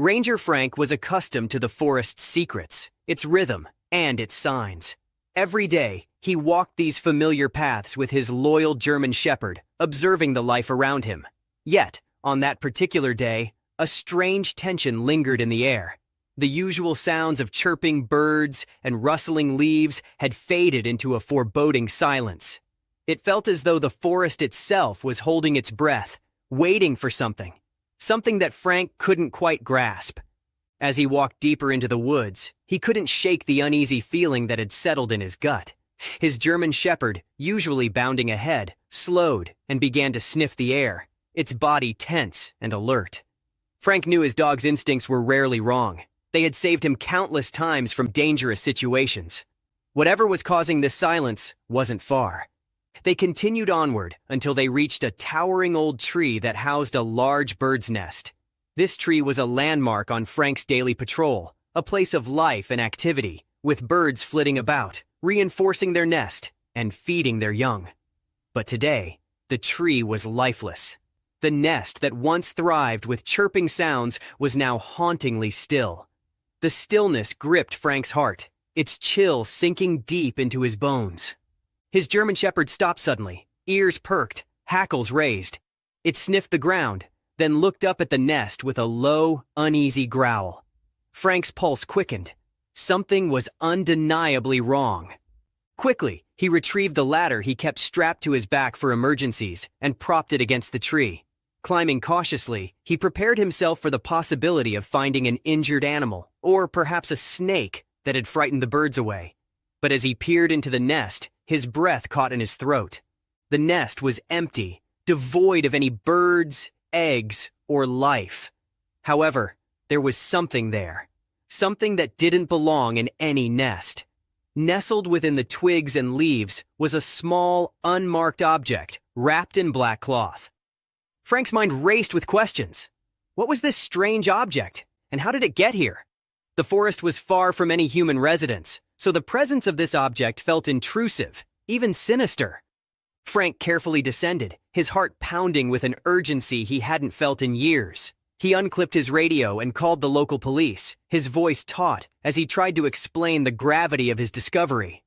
Ranger Frank was accustomed to the forest's secrets, its rhythm, and its signs. Every day, he walked these familiar paths with his loyal German shepherd, observing the life around him. Yet, on that particular day, a strange tension lingered in the air. The usual sounds of chirping birds and rustling leaves had faded into a foreboding silence. It felt as though the forest itself was holding its breath, waiting for something that Frank couldn't quite grasp. As he walked deeper into the woods, he couldn't shake the uneasy feeling that had settled in his gut. His German shepherd, usually bounding ahead, slowed and began to sniff the air, its body tense and alert. Frank knew his dog's instincts were rarely wrong. They had saved him countless times from dangerous situations. Whatever was causing this silence wasn't far. They continued onward until they reached a towering old tree that housed a large bird's nest. This tree was a landmark on Frank's daily patrol, a place of life and activity, with birds flitting about, reinforcing their nest and feeding their young. But today, the tree was lifeless. The nest that once thrived with chirping sounds was now hauntingly still. The stillness gripped Frank's heart, its chill sinking deep into his bones. His German shepherd stopped suddenly, ears perked, hackles raised. It sniffed the ground, then looked up at the nest with a low, uneasy growl. Frank's pulse quickened. Something was undeniably wrong. Quickly, he retrieved the ladder he kept strapped to his back for emergencies and propped it against the tree. Climbing cautiously, he prepared himself for the possibility of finding an injured animal, or perhaps a snake that had frightened the birds away. But as he peered into the nest, his breath caught in his throat. The nest was empty, devoid of any birds, eggs, or life. However, there was something there. Something that didn't belong in any nest. Nestled within the twigs and leaves was a small, unmarked object wrapped in black cloth. Frank's mind raced with questions. What was this strange object, and how did it get here? The forest was far from any human residence, so the presence of this object felt intrusive, even sinister. Frank carefully descended, his heart pounding with an urgency he hadn't felt in years. He unclipped his radio and called the local police, his voice taut as he tried to explain the gravity of his discovery.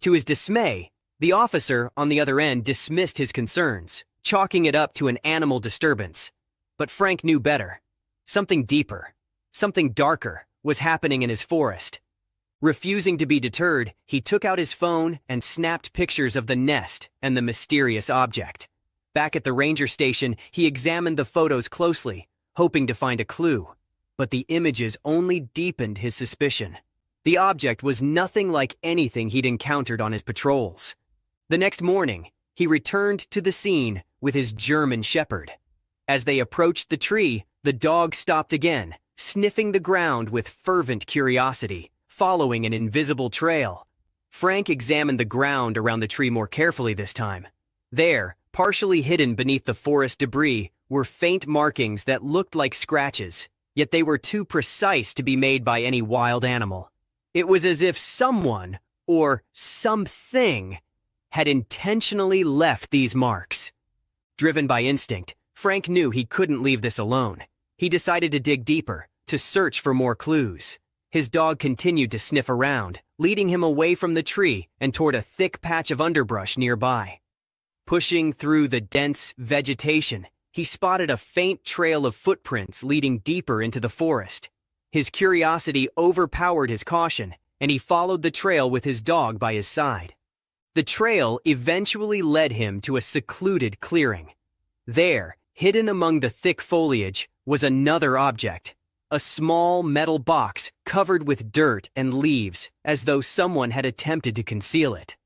To his dismay, the officer on the other end dismissed his concerns, chalking it up to an animal disturbance. But Frank knew better. Something deeper, something darker was happening in his forest. Refusing to be deterred, he took out his phone and snapped pictures of the nest and the mysterious object. Back at the ranger station, he examined the photos closely, hoping to find a clue. But the images only deepened his suspicion. The object was nothing like anything he'd encountered on his patrols. The next morning, he returned to the scene with his German shepherd. As they approached the tree, the dog stopped again, sniffing the ground with fervent curiosity, following an invisible trail. Frank examined the ground around the tree more carefully this time. There, partially hidden beneath the forest debris, were faint markings that looked like scratches, yet they were too precise to be made by any wild animal. It was as if someone, or something, had intentionally left these marks. Driven by instinct, Frank knew he couldn't leave this alone. He decided to dig deeper, to search for more clues. His dog continued to sniff around, leading him away from the tree and toward a thick patch of underbrush nearby. Pushing through the dense vegetation, he spotted a faint trail of footprints leading deeper into the forest. His curiosity overpowered his caution, and he followed the trail with his dog by his side. The trail eventually led him to a secluded clearing. There, hidden among the thick foliage, was another object. A small metal box covered with dirt and leaves, as though someone had attempted to conceal it.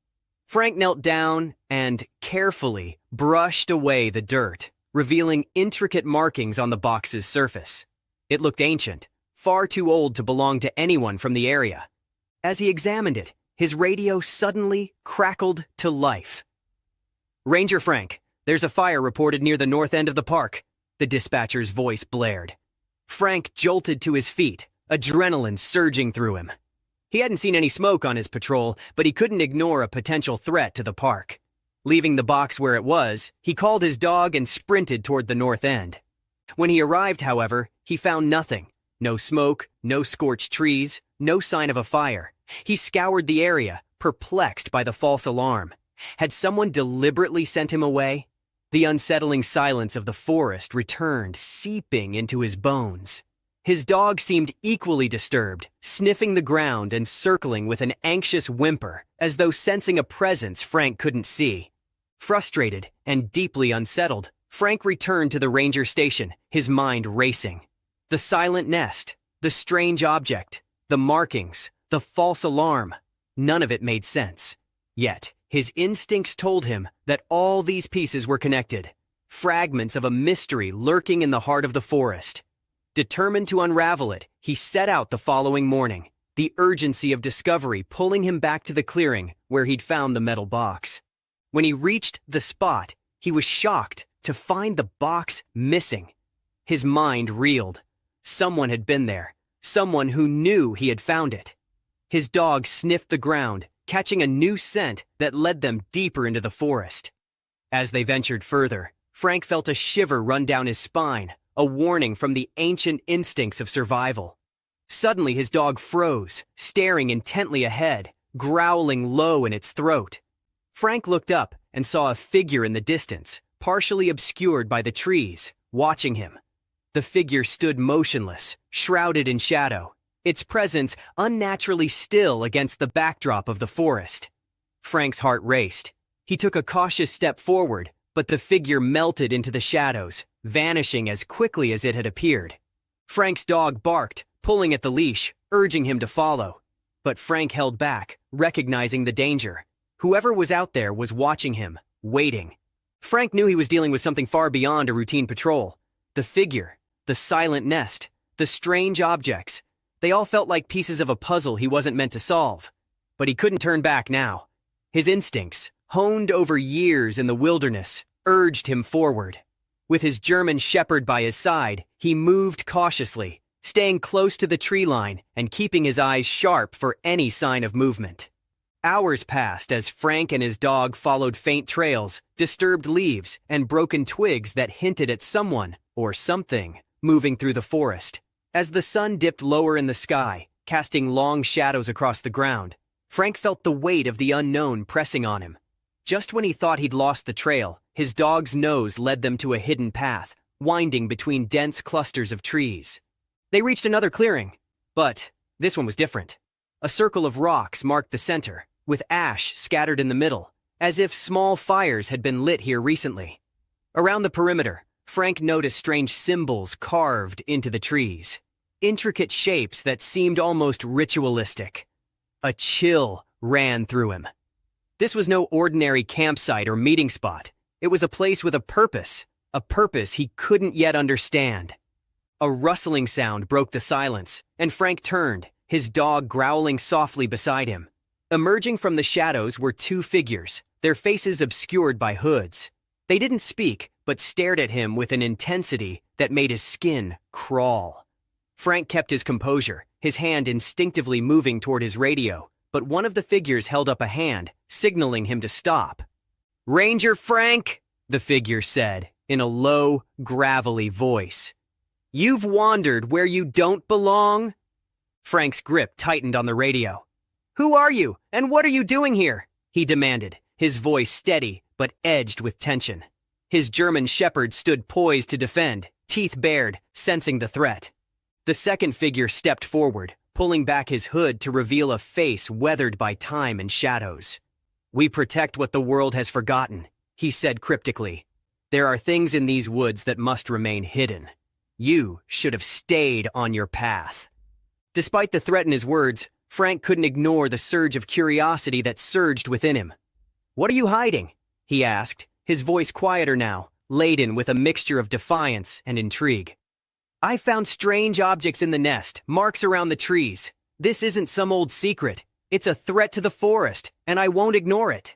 Frank knelt down and, carefully, brushed away the dirt, revealing intricate markings on the box's surface. It looked ancient, far too old to belong to anyone from the area. As he examined it, his radio suddenly crackled to life. "Ranger Frank, there's a fire reported near the north end of the park," the dispatcher's voice blared. Frank jolted to his feet, adrenaline surging through him. He hadn't seen any smoke on his patrol, but he couldn't ignore a potential threat to the park. Leaving the box where it was, he called his dog and sprinted toward the north end. When he arrived, however, he found nothing. No smoke, no scorched trees, no sign of a fire. He scoured the area, perplexed by the false alarm. Had someone deliberately sent him away? The unsettling silence of the forest returned, seeping into his bones. His dog seemed equally disturbed, sniffing the ground and circling with an anxious whimper, as though sensing a presence Frank couldn't see. Frustrated and deeply unsettled, Frank returned to the ranger station, his mind racing. The silent nest, the strange object, the markings, the false alarm. None of it made sense. Yet, his instincts told him that all these pieces were connected, fragments of a mystery lurking in the heart of the forest. Determined to unravel it, he set out the following morning, the urgency of discovery pulling him back to the clearing where he'd found the metal box. When he reached the spot, he was shocked to find the box missing. His mind reeled. Someone had been there, someone who knew he had found it. His dog sniffed the ground, catching a new scent that led them deeper into the forest. As they ventured further, Frank felt a shiver run down his spine, a warning from the ancient instincts of survival. Suddenly his dog froze, staring intently ahead, growling low in its throat. Frank looked up and saw a figure in the distance, partially obscured by the trees, watching him. The figure stood motionless, shrouded in shadow, its presence unnaturally still against the backdrop of the forest. Frank's heart raced. He took a cautious step forward, but the figure melted into the shadows, vanishing as quickly as it had appeared. Frank's dog barked, pulling at the leash, urging him to follow. But Frank held back, recognizing the danger. Whoever was out there was watching him, waiting. Frank knew he was dealing with something far beyond a routine patrol. The figure, the silent nest, the strange objects, they all felt like pieces of a puzzle he wasn't meant to solve. But he couldn't turn back now. His instincts, honed over years in the wilderness, urged him forward. With his German shepherd by his side, he moved cautiously, staying close to the tree line and keeping his eyes sharp for any sign of movement. Hours passed as Frank and his dog followed faint trails, disturbed leaves, and broken twigs that hinted at someone, or something, moving through the forest. As the sun dipped lower in the sky, casting long shadows across the ground, Frank felt the weight of the unknown pressing on him. Just when he thought he'd lost the trail, his dog's nose led them to a hidden path, winding between dense clusters of trees. They reached another clearing, but this one was different. A circle of rocks marked the center, with ash scattered in the middle, as if small fires had been lit here recently. Around the perimeter, Frank noticed strange symbols carved into the trees, intricate shapes that seemed almost ritualistic. A chill ran through him. This was no ordinary campsite or meeting spot. It was a place with a purpose he couldn't yet understand. A rustling sound broke the silence, and Frank turned, his dog growling softly beside him. Emerging from the shadows were two figures, their faces obscured by hoods. They didn't speak, but stared at him with an intensity that made his skin crawl. Frank kept his composure, his hand instinctively moving toward his radio, but one of the figures held up a hand, signaling him to stop. "Ranger Frank," the figure said, in a low, gravelly voice. "You've wandered where you don't belong?" Frank's grip tightened on the radio. "Who are you, and what are you doing here?" he demanded, his voice steady but edged with tension. His German shepherd stood poised to defend, teeth bared, sensing the threat. The second figure stepped forward, pulling back his hood to reveal a face weathered by time and shadows. "We protect what the world has forgotten," he said cryptically. "There are things in these woods that must remain hidden. You should have stayed on your path." Despite the threat in his words, Frank couldn't ignore the surge of curiosity that surged within him. "What are you hiding?" he asked, his voice quieter now, laden with a mixture of defiance and intrigue. "I found strange objects in the nest, marks around the trees. This isn't some old secret. It's a threat to the forest, and I won't ignore it."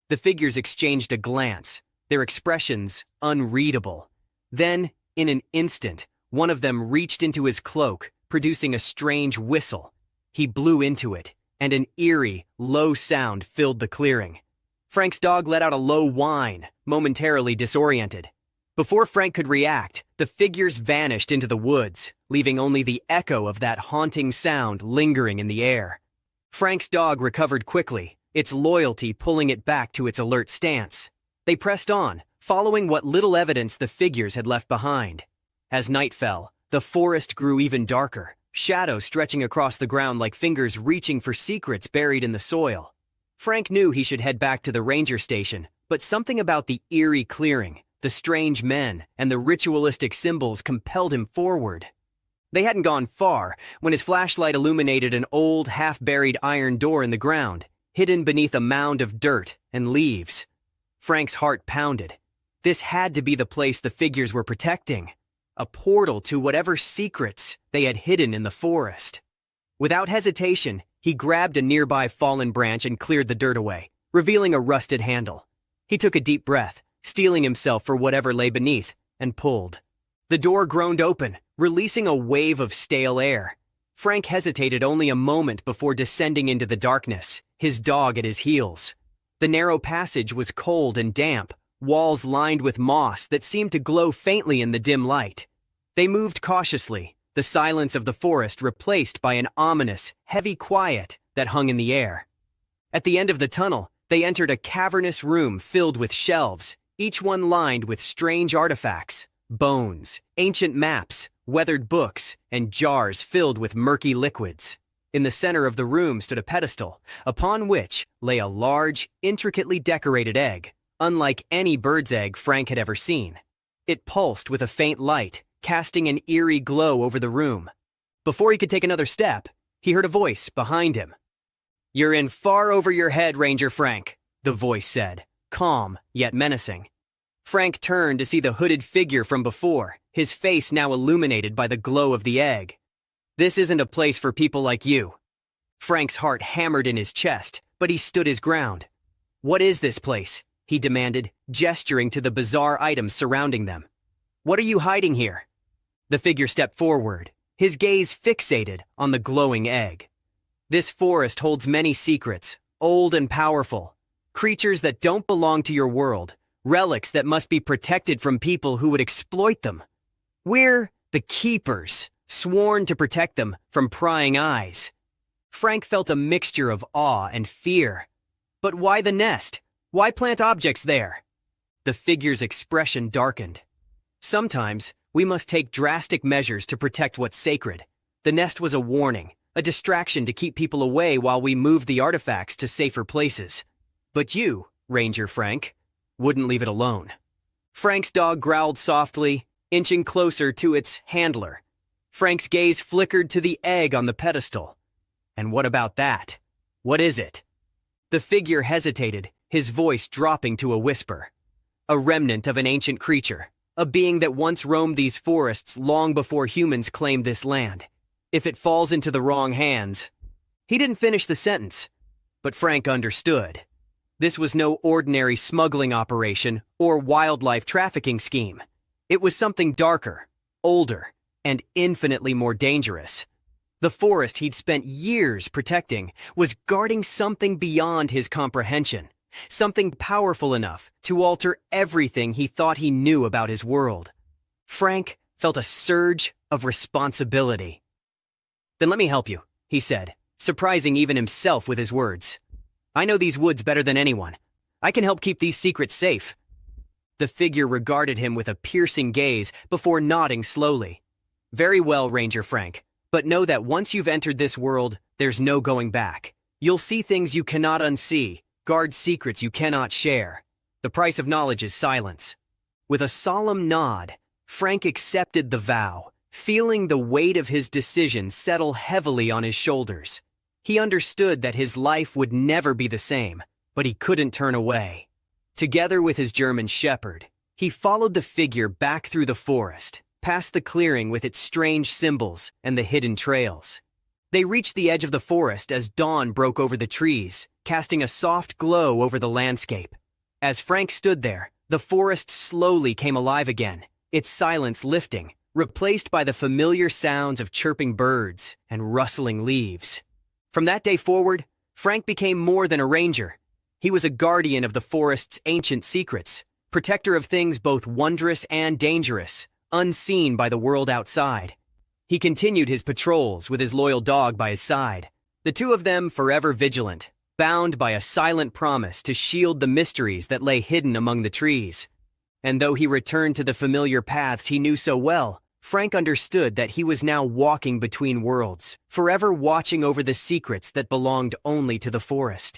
The figures exchanged a glance, their expressions unreadable. Then, in an instant, one of them reached into his cloak, producing a strange whistle. He blew into it, and an eerie, low sound filled the clearing. Frank's dog let out a low whine, momentarily disoriented. Before Frank could react, the figures vanished into the woods, leaving only the echo of that haunting sound lingering in the air. Frank's dog recovered quickly, its loyalty pulling it back to its alert stance. They pressed on, following what little evidence the figures had left behind. As night fell, the forest grew even darker, shadows stretching across the ground like fingers reaching for secrets buried in the soil. Frank knew he should head back to the ranger station, but something about the eerie clearing, the strange men, and the ritualistic symbols compelled him forward. They hadn't gone far when his flashlight illuminated an old, half-buried iron door in the ground, hidden beneath a mound of dirt and leaves. Frank's heart pounded. This had to be the place the figures were protecting, a portal to whatever secrets they had hidden in the forest. Without hesitation, he grabbed a nearby fallen branch and cleared the dirt away, revealing a rusted handle. He took a deep breath, steeling himself for whatever lay beneath, and pulled. The door groaned open, releasing a wave of stale air. Frank hesitated only a moment before descending into the darkness, his dog at his heels. The narrow passage was cold and damp, walls lined with moss that seemed to glow faintly in the dim light. They moved cautiously, the silence of the forest replaced by an ominous, heavy quiet that hung in the air. At the end of the tunnel, they entered a cavernous room filled with shelves, each one lined with strange artifacts, bones, ancient maps, weathered books, and jars filled with murky liquids. In the center of the room stood a pedestal, upon which lay a large, intricately decorated egg, unlike any bird's egg Frank had ever seen. It pulsed with a faint light, casting an eerie glow over the room. Before he could take another step, he heard a voice behind him. "You're in far over your head, Ranger Frank," the voice said, calm yet menacing. Frank turned to see the hooded figure from before, his face now illuminated by the glow of the egg. "This isn't a place for people like you." Frank's heart hammered in his chest, but he stood his ground. "What is this place?" he demanded, gesturing to the bizarre items surrounding them. "What are you hiding here?" The figure stepped forward, his gaze fixated on the glowing egg. "This forest holds many secrets, old and powerful, creatures that don't belong to your world, relics that must be protected from people who would exploit them. We're the keepers, sworn to protect them from prying eyes." Frank felt a mixture of awe and fear. But why the nest? Why plant objects there? The figure's expression darkened. "Sometimes, we must take drastic measures to protect what's sacred." The nest was a warning, a distraction to keep people away while we moved the artifacts to safer places. But you, Ranger Frank, wouldn't leave it alone. Frank's dog growled softly, inching closer to its handler. Frank's gaze flickered to the egg on the pedestal. "And what about that? What is it?" The figure hesitated, his voice dropping to a whisper. "A remnant of an ancient creature, a being that once roamed these forests long before humans claimed this land. If it falls into the wrong hands..." He didn't finish the sentence, but Frank understood. This was no ordinary smuggling operation or wildlife trafficking scheme. It was something darker, older, and infinitely more dangerous. The forest he'd spent years protecting was guarding something beyond his comprehension, something powerful enough to alter everything he thought he knew about his world. Frank felt a surge of responsibility. "Then let me help you," he said, surprising even himself with his words. "I know these woods better than anyone. I can help keep these secrets safe." The figure regarded him with a piercing gaze before nodding slowly. "Very well, Ranger Frank, but know that once you've entered this world, there's no going back. You'll see things you cannot unsee, guard secrets you cannot share. The price of knowledge is silence." With a solemn nod, Frank accepted the vow, feeling the weight of his decision settle heavily on his shoulders. He understood that his life would never be the same, but he couldn't turn away. Together with his German shepherd, he followed the figure back through the forest, past the clearing with its strange symbols and the hidden trails. They reached the edge of the forest as dawn broke over the trees, casting a soft glow over the landscape. As Frank stood there, the forest slowly came alive again, its silence lifting, replaced by the familiar sounds of chirping birds and rustling leaves. From that day forward, Frank became more than a ranger. He was a guardian of the forest's ancient secrets, protector of things both wondrous and dangerous, unseen by the world outside. He continued his patrols with his loyal dog by his side, the two of them forever vigilant, bound by a silent promise to shield the mysteries that lay hidden among the trees. And though he returned to the familiar paths he knew so well, Frank understood that he was now walking between worlds, forever watching over the secrets that belonged only to the forest.